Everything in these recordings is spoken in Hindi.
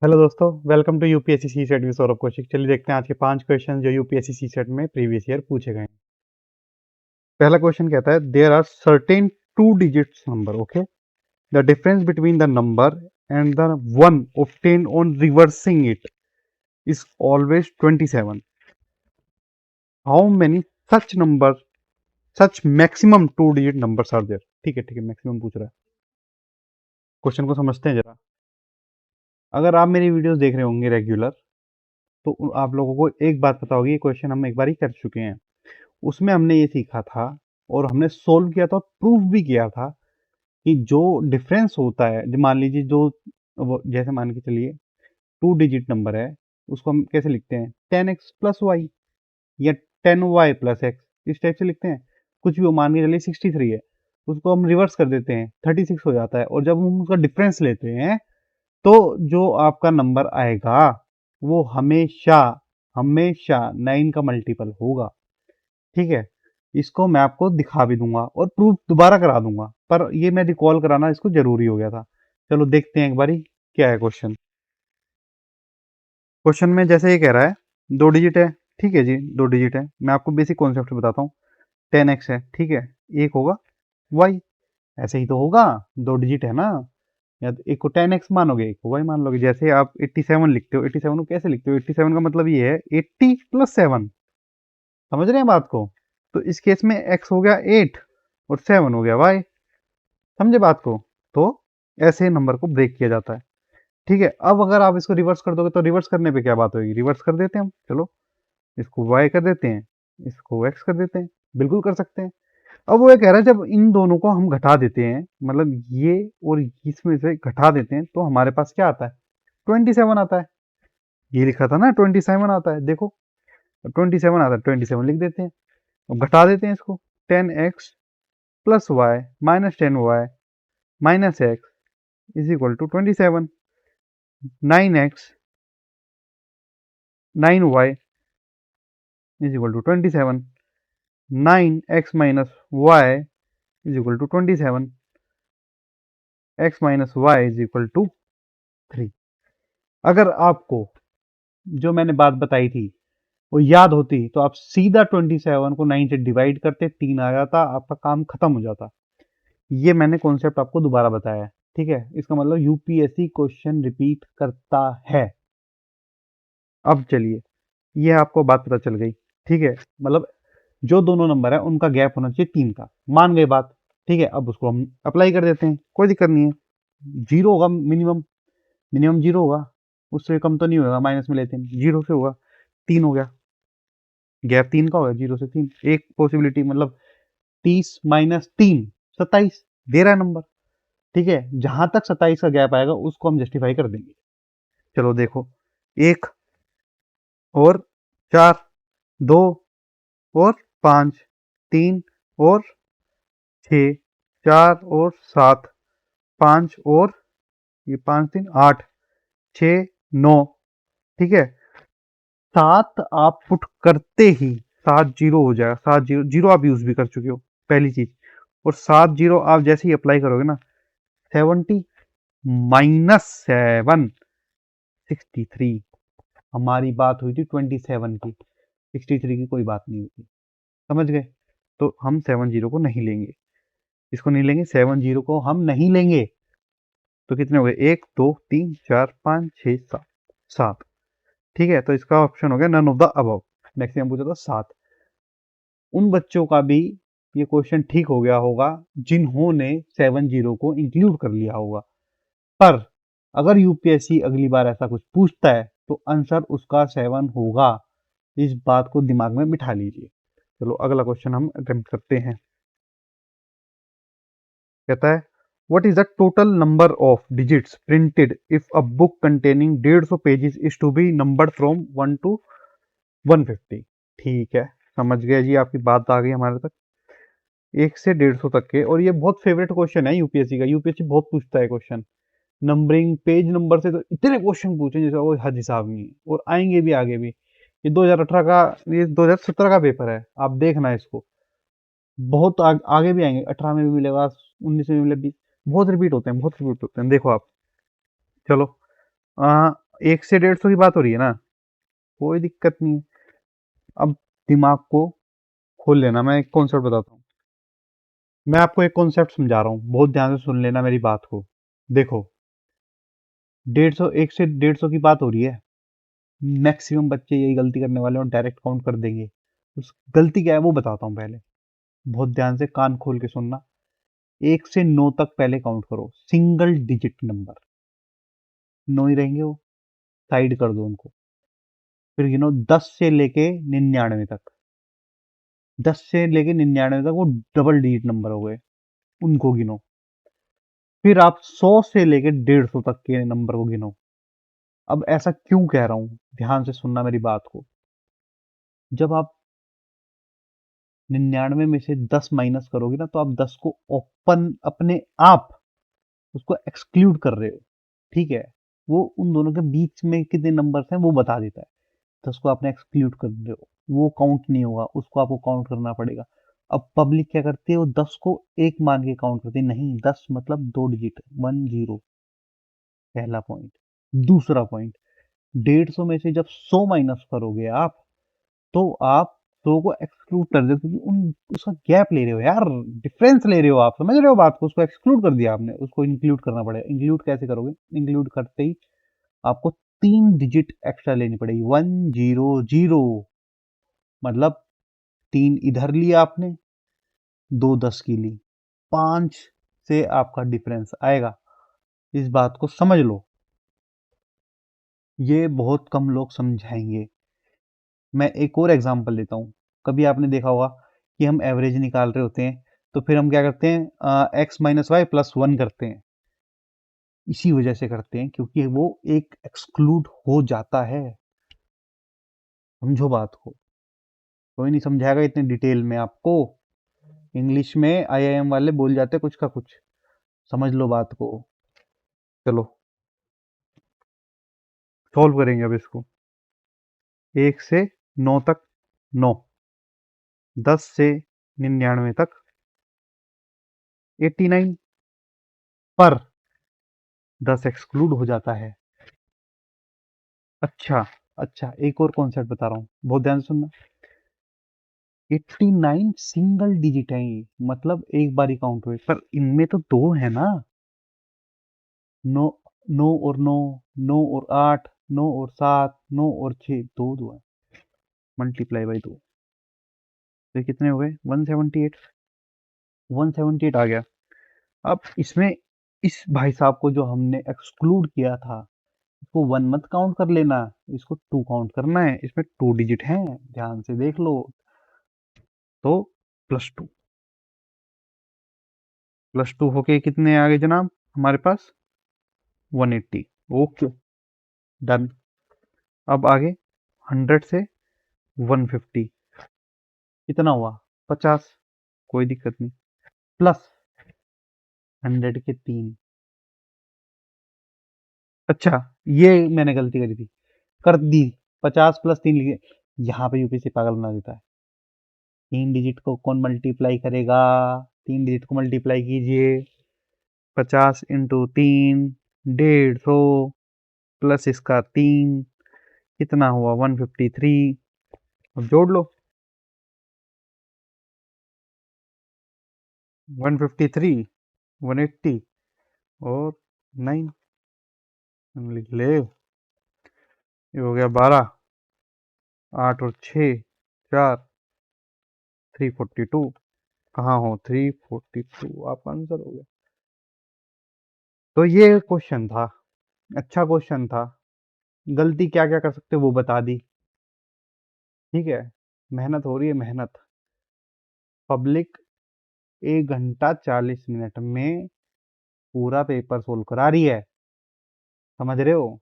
हेलो दोस्तों, welcome to UPSC CSAT with Saurabh Kaushik. चलिए देखते हैं आज के 5 क्वेश्चन जो यूपीएससी सी सेट में प्रीवियस ईयर पूछे गए हैं। पहला क्वेश्चन कहता है there are certain 2 digits number, okay, the difference between the number and the one obtained on reversing it is always 27। How many such number such maximum 2 digit numbers are there. ठीक है, मैक्सिमम पूछ रहा है। क्वेश्चन को समझते हैं जरा। अगर आप मेरी वीडियोस देख रहे होंगे रेगुलर, तो आप लोगों को एक बात पता होगी, ये क्वेश्चन हम एक बार ही कर चुके हैं। उसमें हमने ये सीखा था और हमने सोल्व किया था, प्रूफ भी किया था कि जो डिफरेंस होता है, मान लीजिए जैसे मान के चलिए 2 डिजिट नंबर है, उसको हम कैसे लिखते हैं 10x प्लस वाई या 10y प्लस एक्स, इस टाइप से लिखते हैं। कुछ भी मान के चलिए 63 है, उसको हम रिवर्स कर देते हैं 36 हो जाता है, और जब हम उसका डिफरेंस लेते हैं तो जो आपका नंबर आएगा वो हमेशा हमेशा 9 का मल्टीपल होगा। ठीक है, इसको मैं आपको दिखा भी दूंगा और प्रूफ दोबारा करा दूंगा, पर ये मैं रिकॉल कराना इसको जरूरी हो गया था। चलो देखते हैं एक बारी क्या है क्वेश्चन। क्वेश्चन में जैसे ये कह रहा है 2 डिजिट है, ठीक है जी, 2 डिजिट है। मैं आपको बेसिक कॉन्सेप्ट बताता हूँ। 10x है, ठीक है, एक होगा y, ऐसे ही तो होगा, 2 डिजिट है ना, या तो एक को 10x मानोगे, एक को y मान लोगे। जैसे आप 87 लिखते हो, 87 को कैसे लिखते हो, 87 का मतलब ये है 80 प्लस 7। समझ रहे हैं बात को? तो इस केस में x हो गया 8 और 7 हो गया y। समझे बात को? तो ऐसे नंबर को ब्रेक किया जाता है। ठीक है, अब अगर आप इसको रिवर्स कर दोगे तो रिवर्स करने पे क्या बात होगी, रिवर्स कर देते हैं हम। चलो इसको y कर देते हैं, इसको x कर देते हैं, बिल्कुल कर सकते हैं। अब वो ये कह रहा है जब इन दोनों को हम घटा देते हैं, मतलब ये और इसमें से घटा देते हैं, तो हमारे पास क्या आता है 27 आता है। ये लिखा था ना 27 आता है, देखो 27 आता है, 27 लिख देते हैं। अब घटा देते हैं इसको, 10x plus y minus 10y minus x is equal to 27। 9x 9y is equal to 27। 9x minus y is equal to 27। x minus y is equal to 3। अगर आपको जो मैंने बात बताई थी वो याद होती तो आप सीधा 27 को 9 से डिवाइड करते, 3 आ जाता, आपका काम खत्म हो जाता। ये मैंने कॉन्सेप्ट आपको दोबारा बताया है। ठीक है, इसका मतलब यूपीएससी क्वेश्चन रिपीट करता है। अब चलिए, ये आपको बात पता चल गई। ठीक है, मतलब जो दोनों नंबर है उनका गैप होना चाहिए 3 का, मान गए बात। ठीक है, अब उसको हम अप्लाई कर देते हैं, कोई दिक्कत नहीं है। जीरो होगा मिनिमम, मिनिमम जीरो होगा, उससे कम तो नहीं होगा, माइनस में लेते हैं, जीरो से होगा। 3 हो गया, गैप 3 का होगा, 0 से 3। एक पॉसिबिलिटी मतलब 30 माइनस 3 27 दे रहा है नंबर। ठीक है, जहां तक 27 का गैप आएगा उसको हम जस्टिफाई कर देंगे। चलो देखो, 1 और 4, 2 और 5, 3 और 6, 4 और 7, 5 और ये 5 3 8 6 9। ठीक है, 7 आप पुट करते ही 7 जीरो हो जाएगा। 7 जीरो, जीरो आप यूज भी कर चुके हो पहली चीज, और 7 जीरो आप जैसे ही अप्लाई करोगे ना, 70 माइनस 7 63। हमारी बात हुई थी 27 की, 63 की कोई बात नहीं होती। समझ गए? तो हम 70 को नहीं लेंगे, इसको नहीं लेंगे, 70 को हम नहीं लेंगे। तो कितने हो गए, 1 2 3 4 5 6 7 7। ठीक है, तो इसका ऑप्शन हो गया none of the above. Maximum पूछा था 7। उन बच्चों का भी ये क्वेश्चन ठीक हो गया होगा जिन्होंने 70 को इंक्लूड कर लिया होगा। पर अगर यूपीएससी अगली बार ऐसा कुछ पूछता है तो आंसर उसका 7 होगा। इस बात को दिमाग में बिठा लीजिए। चलो अगला क्वेश्चन हम अटेम्प्ट करते हैं। कहता है what is the total number of digits printed if a book containing 150 pages is to be numbered from 1 to 150। ठीक है, समझ गया जी, आपकी बात आ गई हमारे तक। 1 से 150 तक के, और ये बहुत फेवरेट क्वेश्चन है यूपीएससी का। यूपीएससी बहुत पूछता है क्वेश्चन, नंबरिंग पेज नंबर से तो इतने क्वेश्चन पूछे जैसे वो हद हिसाब नहीं है, और आएंगे भी आगे भी। ये 2018 का, ये 2017 का पेपर है, आप देखना इसको। बहुत आगे भी आएंगे, 18 में भी मिलेगा, 19 में भी मिलेगा, 20, बहुत रिपीट होते हैं, बहुत रिपीट होते हैं। देखो आप, चलो, 1 से 150 की बात हो रही है ना, कोई दिक्कत नहीं है। अब दिमाग को खोल लेना, मैं एक कॉन्सेप्ट बताता हूँ। मैं आपको एक कॉन्सेप्ट समझा रहा हूँ, बहुत ध्यान से सुन लेना मेरी बात को। देखो, 150, 1 से 150 की बात हो रही है। मैक्सिमम बच्चे यही गलती करने वाले हैं और डायरेक्ट काउंट कर देंगे। उस गलती क्या है वो बताता हूँ पहले, बहुत ध्यान से कान खोल के सुनना। 1 से 9 तक पहले काउंट करो, सिंगल डिजिट नंबर, 9 ही रहेंगे वो, साइड कर दो उनको। फिर गिनो 10 से लेके 99 तक, 10 से लेके 99 तक वो डबल डिजिट नंबर हो गए, उनको गिनो। फिर आप 100 से लेके 150 तक के नंबर को गिनो। अब ऐसा क्यों कह रहा हूं, ध्यान से सुनना मेरी बात को। जब आप 99 में से 10 माइनस करोगे ना, तो आप 10 को ओपन अपने आप उसको एक्सक्लूड कर रहे हो, ठीक है। वो उन दोनों के बीच में कितने नंबर हैं वो बता देता है। 10 को आपने एक्सक्लूड कर रहे हो, वो काउंट नहीं होगा, उसको आपको काउंट करना पड़ेगा। अब पब्लिक क्या करती है, वो 10 को एक मान के काउंट करती है, नहीं 10 मतलब 2 डिजिट, 10। पहला पॉइंट। दूसरा पॉइंट, 150 में से जब 100 माइनस करोगे आप, तो आप 100 को एक्सक्लूड कर दो, क्योंकि उन उसका गैप ले रहे हो यार, डिफरेंस ले रहे हो, आप समझ रहे हो बात को। उसको एक्सक्लूड कर दिया आपने, उसको इंक्लूड करना पड़ेगा। इंक्लूड कैसे करोगे, इंक्लूड करते ही आपको 3 डिजिट एक्स्ट्रा लेनी पड़ेगी, 100, मतलब 3 इधर लिया आपने, 2 10 की ली, 5 से आपका डिफरेंस आएगा। इस बात को समझ लो, ये बहुत कम लोग समझाएंगे। मैं एक और एग्जांपल लेता हूँ। कभी आपने देखा होगा कि हम एवरेज निकाल रहे होते हैं, तो फिर हम क्या करते हैं, एक्स माइनस वाई प्लस 1 करते हैं। इसी वजह से करते हैं, क्योंकि वो एक एक्सक्लूड हो जाता है। समझो बात को, कोई नहीं समझाएगा इतने डिटेल में आपको। इंग्लिश में आईआईएम वाले बोल जाते हैं कुछ का कुछ, समझ लो बात को। चलो, सॉल्व करेंगे अब इसको। 1 से 9 तक 9, 10 से 99 तक 89, पर 10 एक्सक्लूड हो जाता है। अच्छा, अच्छा, एक और कॉन्सेप्ट बता रहा हूँ, बहुत ध्यान से सुनना। 89 सिंगल डिजिट है ये, मतलब एक बार ही काउंट हुए, पर इनमें तो दो है ना। 9, 9 और 9, 9 और 8, 9 और 7, 9 और 6, दो दो है, मल्टीप्लाई बाई 2, तो कितने हो गए, 178। 178 आ गया। अब इसमें इस भाई साहब को जो हमने एक्सक्लूड किया था, इसको 1 मत काउंट कर लेना, इसको 2 काउंट करना है। इसमें 2 डिजिट हैं, ध्यान से देख लो। तो +2, +2 होके कितने आ गए जनाब हमारे पास, 180। Okay, done. अब आगे 100 से 150 कितना हुआ, 50, कोई दिक्कत नहीं, प्लस 100 के 3। अच्छा, ये मैंने गलती करी थी, कर दी, 50 + 3 लिखे, यहाँ पे यूपीसी पागल बना देता है। 3 डिजिट को कौन मल्टीप्लाई करेगा, 3 डिजिट को मल्टीप्लाई कीजिए, 50 × 3, 150, प्लस इसका 3, कितना हुआ, 153। अब जोड़ लो, 153, 180 और 9, लिख ले, ये हो गया 12, 8 और 6, 4, 342। कहाँ हो, 342, आपका आंसर हो गया। तो ये क्वेश्चन था, अच्छा क्वेश्चन था। गलती क्या क्या कर सकते हो वो बता दी, ठीक है। मेहनत हो रही है, मेहनत। पब्लिक 1 घंटा 40 मिनट में पूरा पेपर सोल्व करा रही है, समझ रहे हो।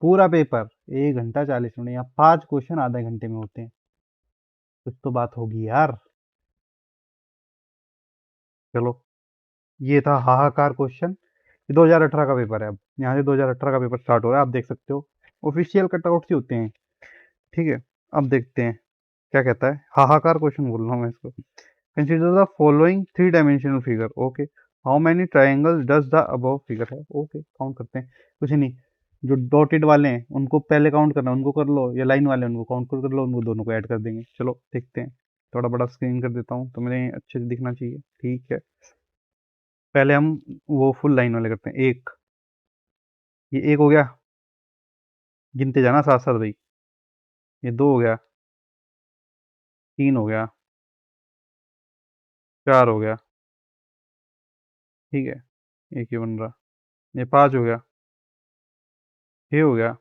पूरा पेपर 1 घंटा 40 मिनट, यहाँ 5 क्वेश्चन आधे घंटे में होते हैं। कुछ तो बात होगी यार। चलो, ये था हाहाकार क्वेश्चन। 2018 का पेपर है, अब यहाँ से 2018 का पेपर स्टार्ट हो रहा है, आप देख सकते हो। ऑफिशियल कटआउट्स ही होते हैं, ठीक है। अब देखते हैं क्या कहता है, हाहाकार क्वेश्चन बोल रहा हूँ मैं इसको। Consider the following 3 dimensional figure. Okay, how many triangles does the above figure है। ओके, काउंट करते हैं। कुछ नहीं, जो डॉटेड वाले हैं उनको पहले काउंट करना, उनको कर लो, या लाइन वाले उनको काउंट कर लो, उनको दोनों को ऐड कर देंगे। चलो देखते हैं। थोड़ा बड़ा स्क्रीन कर देता हूँ तो मेरे अच्छे से दिखना चाहिए। ठीक है, पहले हम वो फुल लाइन वाले करते हैं। एक, ये एक हो गया, गिनते जाना साथ साथ भाई। ये दो हो गया, तीन हो गया, चार हो गया, ठीक है, एक ही बन रहा। ये पाँच हो गया, छः हो गया,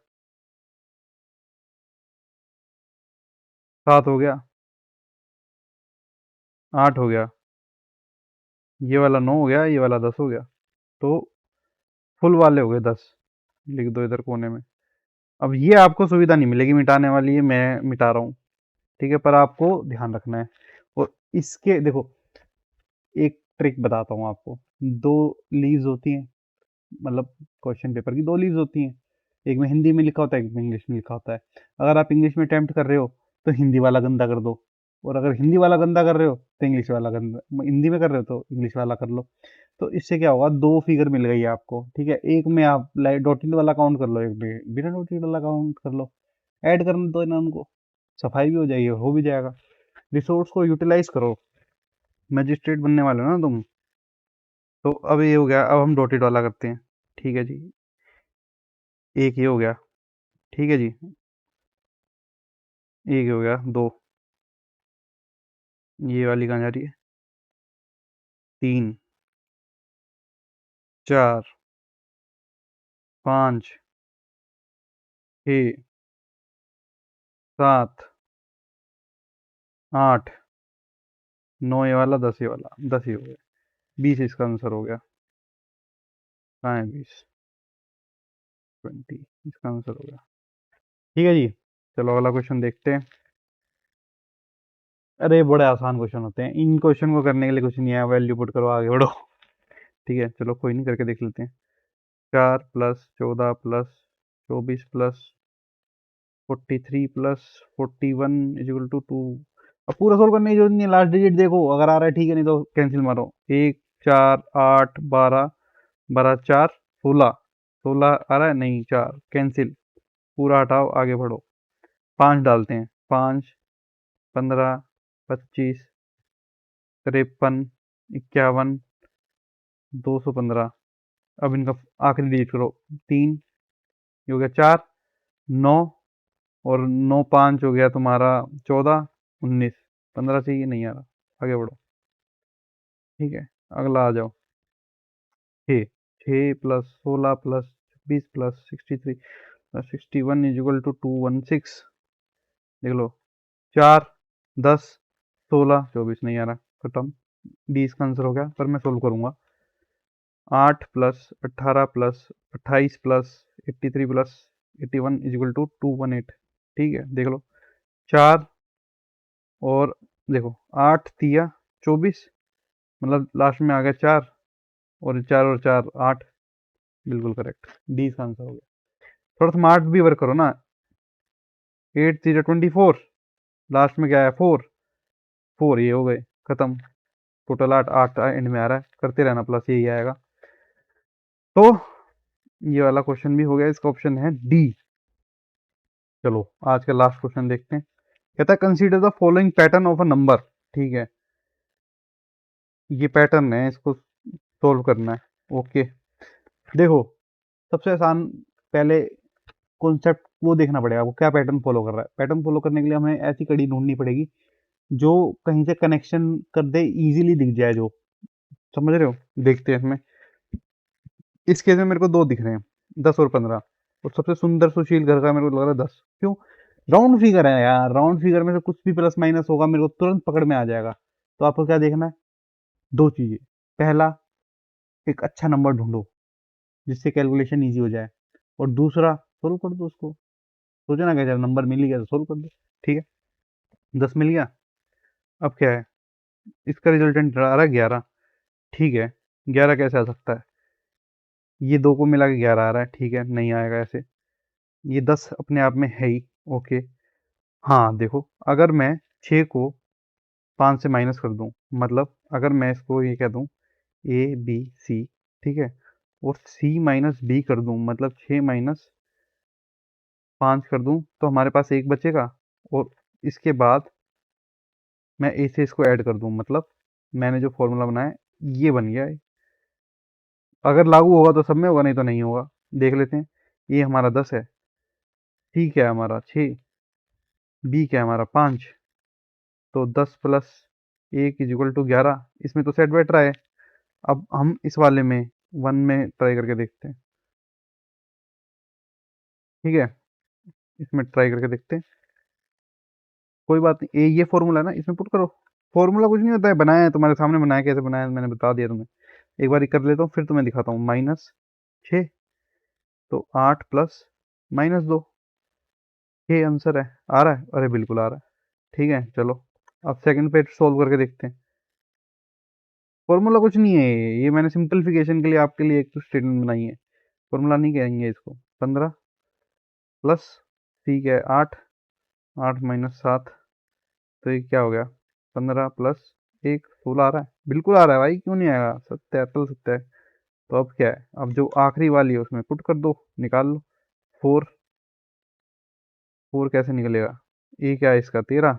सात हो गया, आठ हो गया, ये वाला नौ हो गया, ये वाला 10 हो गया। तो फुल वाले हो गए 10। लिख दो इधर कोने में। अब ये आपको सुविधा नहीं मिलेगी मिटाने वाली, है मैं मिटा रहा हूँ, ठीक है, पर आपको ध्यान रखना है। और इसके देखो, एक ट्रिक बताता हूँ आपको। दो लीव्स होती हैं, मतलब क्वेश्चन पेपर की दो लीव्स होती हैं। एक में हिंदी में लिखा होता है, एक में इंग्लिश में लिखा होता है। अगर आप इंग्लिश में अटेम्प्ट कर रहे हो तो हिंदी वाला गंदा कर दो, और अगर हिंदी वाला गंदा कर रहे हो तो इंग्लिश वाला गंदा, हिंदी में कर रहे हो तो इंग्लिश वाला कर लो। तो इससे क्या होगा, दो फिगर मिल गई आपको, ठीक है। एक में आप डॉटेड वाला काउंट कर लो, एक में बिना डॉटेड वाला काउंट कर लो, ऐड करना दो ना उनको, सफाई भी हो जाएगी, हो भी जाएगा। रिसोर्स को यूटिलाइज करो, मजिस्ट्रेट बनने वाले हो ना तुम। तो अब ये हो गया, अब हम डॉटेड वाला करते हैं। ठीक है जी, एक ये हो गया, ठीक है जी, एक हो गया, दो, ये वाली कहाँ जा रही है, तीन, चार, पाँच, छः, सात, आठ, नौ ये वाला, 10 ये वाला, 10 ही हो गया। 20 इसका आंसर हो गया। कहाँ है 20? 20 इसका आंसर हो गया। ठीक है जी, चलो अगला क्वेश्चन देखते हैं। अरे बड़े आसान क्वेश्चन होते हैं, इन क्वेश्चन को करने के लिए कुछ नहीं है, वैल्यू पुट करो, आगे बढ़ो। ठीक है, चलो कोई नहीं, करके देख लेते हैं। 4 + 14 + 24 + 43 + 41 = 2। अब पूरा सोल्व करने की जरूरत नहीं है, लास्ट डिजिट देखो, अगर आ रहा है ठीक है, नहीं तो कैंसिल मारो। 1, 4, 8, 12, 12, 4, 16, 16 आ रहा है, नहीं 4 कैंसिल, पूरा हटाओ, आगे बढ़ो। 5 डालते हैं, 5, 15, 25, 53, 51, 215। अब इनका आखिरी डिजिट करो, 3, ये हो गया 4, 9, और 9 5 हो गया तुम्हारा 14, 19, 15 चाहिए, नहीं आ रहा, आगे बढ़ो। ठीक है, अगला आ जाओ। 6, 6 + 16 + 20 + 63 + 61 = 216। देख लो, 4, 10, 16, 24 नहीं आ रहा, खत्म। 20 का आंसर हो गया, पर मैं सोल्व करूंगा। 8 + 18 + 28 + 83 + 81 = 218। ठीक है, देख लो, 4 और देखो 8 तिया 24, मतलब लास्ट में आ गया 4, और 4 और 4 8, बिल्कुल करेक्ट, डी का आंसर हो गया। थोड़ा स्मार्ट भी वर्क करो ना। 8 0 24, लास्ट में क्या है 4, 4 ये हो गए, खत्म। टोटल 8, 8 एंड में आ रहा है, करते रहना, प्लस यही आएगा। तो ये वाला क्वेश्चन भी हो गया, इसका ऑप्शन है डी। चलो आज का लास्ट क्वेश्चन देखते हैं। कहता है consider the following pattern of a number. ठीक है, ये पैटर्न है, इसको सोल्व करना है। ओके, देखो, सबसे आसान पहले कॉन्सेप्ट वो देखना पड़ेगा आपको, क्या पैटर्न फॉलो कर रहा है। पैटर्न फॉलो करने के लिए हमें ऐसी कड़ी ढूंढनी पड़ेगी जो कहीं से कनेक्शन कर दे, इजीली दिख जाए, जो, समझ रहे हो। देखते हैं इसमें, इस केस में मेरे को दो दिख रहे हैं, 10 और 15, और सबसे सुंदर सुशील घर का मेरे को लग रहा है 10। क्यों? राउंड फिगर है यार, राउंड फिगर में से कुछ भी प्लस माइनस होगा मेरे को तुरंत पकड़ में आ जाएगा। तो आपको क्या देखना है, दो चीजें। पहला, एक अच्छा नंबर ढूंढो जिससे कैलकुलेशन ईजी हो जाए, और दूसरा सोल्व कर दो उसको। सोचो ना, क्या जब नंबर मिल गया तो सोल्व कर दो। ठीक है, 10 मिल गया। अब क्या है, इसका रिजल्टेंट आ रहा है 11। ठीक है, 11 कैसे आ सकता है, ये दो को मिला के 11 आ रहा है, ठीक है, नहीं आएगा ऐसे। ये 10 अपने आप में है ही, ओके। हाँ देखो, अगर मैं 6 को 5 से माइनस कर दूं, मतलब अगर मैं इसको ये कह दूँ ABC, ठीक है, और C माइनस B कर दूँ, मतलब 6 माइनस 5 कर दूँ, तो हमारे पास 1 बचेगा। और इसके बाद मैं A से इसको ऐड कर दूँ, मतलब मैंने जो फॉर्मूला बनाया ये बन गया है। अगर लागू होगा तो सब में होगा, नहीं तो नहीं होगा। देख लेते हैं। ये हमारा 10 है, C क्या है हमारा 6, B क्या है हमारा 5, तो 10 प्लस 1 इज इक्वल टू 11। इसमें तो सेट बैठ रहा है। अब हम इस वाले में 1 में ट्राई करके देखते हैं, ठीक है, इसमें ट्राई करके देखते हैं। कोई बात नहीं, ये फॉर्मूला है ना, इसमें पुट करो। फॉर्मूला कुछ नहीं होता है, बनाया है तुम्हारे सामने, बनाया कैसे बनाया मैंने बता दिया तुम्हें। एक बार कर लेता हूँ, फिर तुम्हें दिखाता हूँ। -6, तो 8 प्लस -2, ये आंसर है। आ रहा है? अरे बिल्कुल आ रहा है। ठीक है, चलो अब सेकंड पे सोल्व करके देखते हैं। फॉर्मूला कुछ नहीं है, ये मैंने सिंपलीफिकेशन के लिए आपके लिए एक तो स्टेटमेंट बनाई है। फॉर्मूला नहीं कहेंगे इसको। 15 प्लस ठीक है 8, 8 माइनस 7, तो ये क्या हो गया? 15 प्लस 1, 16 आ रहा है? बिल्कुल आ रहा है भाई, क्यों नहीं आएगा? सत्य है, तो सत्य है। तो अब क्या है, अब जो आखिरी वाली है उसमें पुट कर दो, निकाल लो। 4, 4 कैसे निकलेगा? ये क्या है इसका 13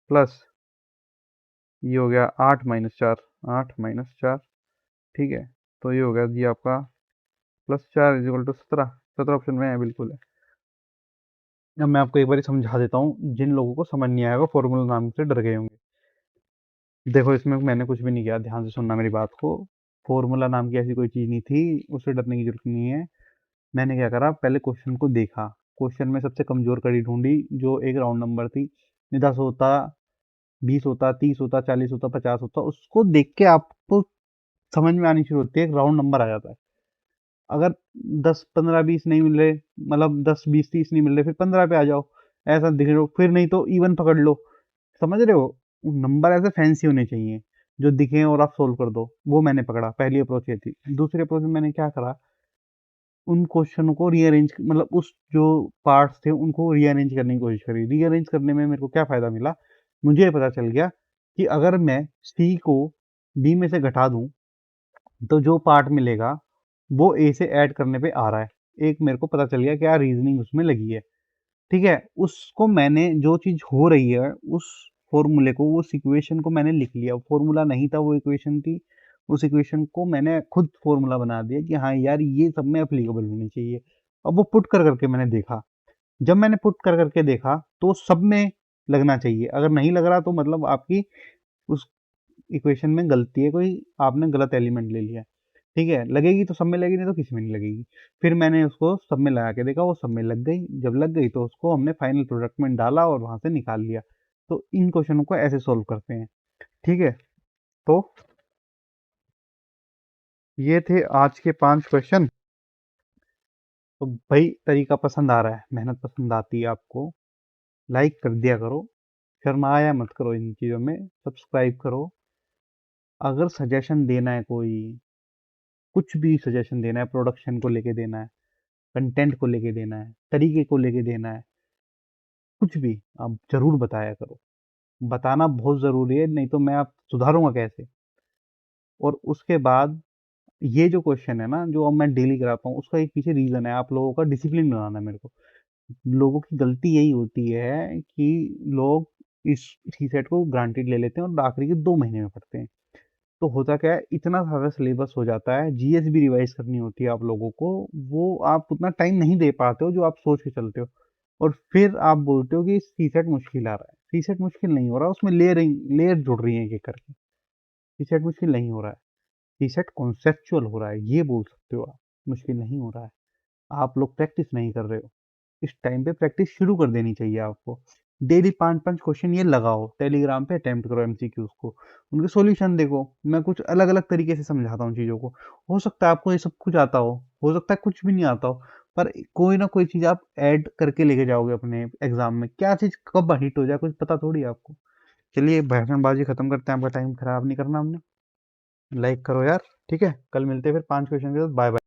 प्लस ये हो गया 8 माइनस 4, 8 माइनस 4, ठीक है, तो ये हो गया जी आपका +4 इज इक्वल टू 17। 17 ऑप्शन में है, बिल्कुल है। अब मैं आपको एक बार समझा देता हूँ, जिन लोगों को समझ नहीं आएगा फॉर्मूला नाम से डर गए होंगे। देखो इसमें मैंने कुछ भी नहीं किया, ध्यान से सुनना मेरी बात को। फॉर्मूला नाम की ऐसी कोई चीज़ नहीं थी, उससे डरने की जरूरत नहीं है। मैंने क्या करा, पहले क्वेश्चन को देखा, क्वेश्चन में सबसे कमजोर कड़ी ढूंढी, जो एक राउंड नंबर थी। 10 होता, 20 होता, 30 होता, 40 होता, 50 होता, उसको देख के आपको समझ में आनी शुरू होती है, एक राउंड नंबर आ जाता है। अगर 10 15 20 नहीं मिल रहे, मतलब 10 20 30 नहीं मिल रहे, फिर 15 पे आ जाओ, ऐसा दिख रहे हो, फिर नहीं तो इवन पकड़ लो। समझ रहे हो? नंबर ऐसे फैंसी होने चाहिए जो दिखे और आप सोल्व कर दो। वो मैंने पकड़ा, पहली अप्रोच ये थी। दूसरी अप्रोच में मैंने क्या करा, उन क्वेश्चनों को रीअरेंज, मतलब उस जो पार्ट्स थे उनको रीअरेंज करने की कोशिश करी। रीअरेंज करने में मेरे को क्या फ़ायदा मिला, मुझे ये पता चल गया कि अगर मैं सी को बी में से घटा दूं, तो जो पार्ट मिलेगा वो ए से ऐड करने पे आ रहा है। एक मेरे को पता चल गया क्या रीजनिंग उसमें लगी है। ठीक है, उसको मैंने, जो चीज़ हो रही है उस फॉर्मूले को, उस इक्वेशन को मैंने लिख लिया। फॉर्मूला नहीं था, वो इक्वेशन थी। उस इक्वेशन को मैंने खुद फॉर्मूला बना दिया कि हाँ यार ये सब में अप्लीकेबल होनी चाहिए। अब वो पुट कर करके मैंने देखा। जब मैंने पुट कर करके देखा तो सब में लगना चाहिए। अगर नहीं लग रहा तो मतलब आपकी उस इक्वेशन में गलती है, कोई आपने गलत एलिमेंट ले लिया। ठीक है, लगेगी तो सब में लगेगी, नहीं तो किसी में नहीं लगेगी। फिर मैंने उसको सब में लगा के देखा, वो सब में लग गई। जब लग गई तो उसको हमने फाइनल प्रोडक्ट में डाला और वहां से निकाल लिया। तो इन क्वेश्चनों को ऐसे सॉल्व करते हैं। ठीक है, तो ये थे आज के 5 क्वेश्चन। तो भाई तरीका पसंद आ रहा है, मेहनत पसंद आती है आपको, लाइक कर दिया करो, शर्माया मत करो इन चीज़ों में, सब्सक्राइब करो। अगर सजेशन देना है, कोई कुछ भी सजेशन देना है, प्रोडक्शन को लेके देना है, कंटेंट को लेके देना है, तरीके को लेके देना है, कुछ भी आप जरूर बताया करो। बताना बहुत ज़रूरी है, नहीं तो मैं आप सुधारूंगा कैसे। और उसके बाद ये जो क्वेश्चन है ना, जो अब मैं डेली कराता हूँ, उसका एक पीछे रीज़न है, आप लोगों का डिसिप्लिन बनाना है मेरे को। लोगों की गलती यही होती है कि लोग इस सी सेट को ग्रांटेड ले लेते हैं और आखिरी के 2 महीने में पढ़ते हैं। तो होता क्या है, इतना सारा सिलेबस हो जाता है, जीएस भी रिवाइज करनी होती है आप लोगों को, वो आप उतना टाइम नहीं दे पाते हो जो आप सोच के चलते हो। और फिर आप बोलते हो कि सी सेट मुश्किल आ रहा है। सी सेट मुश्किल नहीं हो रहा, उसमें लेयर जुड़ रही है एक एक करके। सी सेट मुश्किल नहीं हो रहा है, सी सेट कॉन्सेप्चुअल हो रहा है, ये बोल सकते हो आप। मुश्किल नहीं हो रहा है, आप लोग प्रैक्टिस नहीं कर रहे हो। इस टाइम पे प्रैक्टिस शुरू कर देनी चाहिए आपको। डेली 5-5 क्वेश्चन ये लगाओ, टेलीग्राम पे अटेम्प्ट करो एमसीक्यूज को, उनके सॉल्यूशन देखो। मैं कुछ अलग अलग तरीके से समझाता हूँ चीज़ों को। हो सकता है आपको ये सब कुछ आता हो सकता है कुछ भी नहीं आता हो, पर कोई ना कोई चीज़ आप ऐड करके लेके जाओगे अपने एग्जाम में। क्या चीज़ कब हिट हो जाए कुछ पता थोड़ी है आपको। चलिए भाषणबाजी खत्म करते हैं, आपका टाइम खराब नहीं करना हमने। लाइक करो यार, ठीक है, कल मिलते हैं फिर 5 क्वेश्चन के साथ। Bye bye.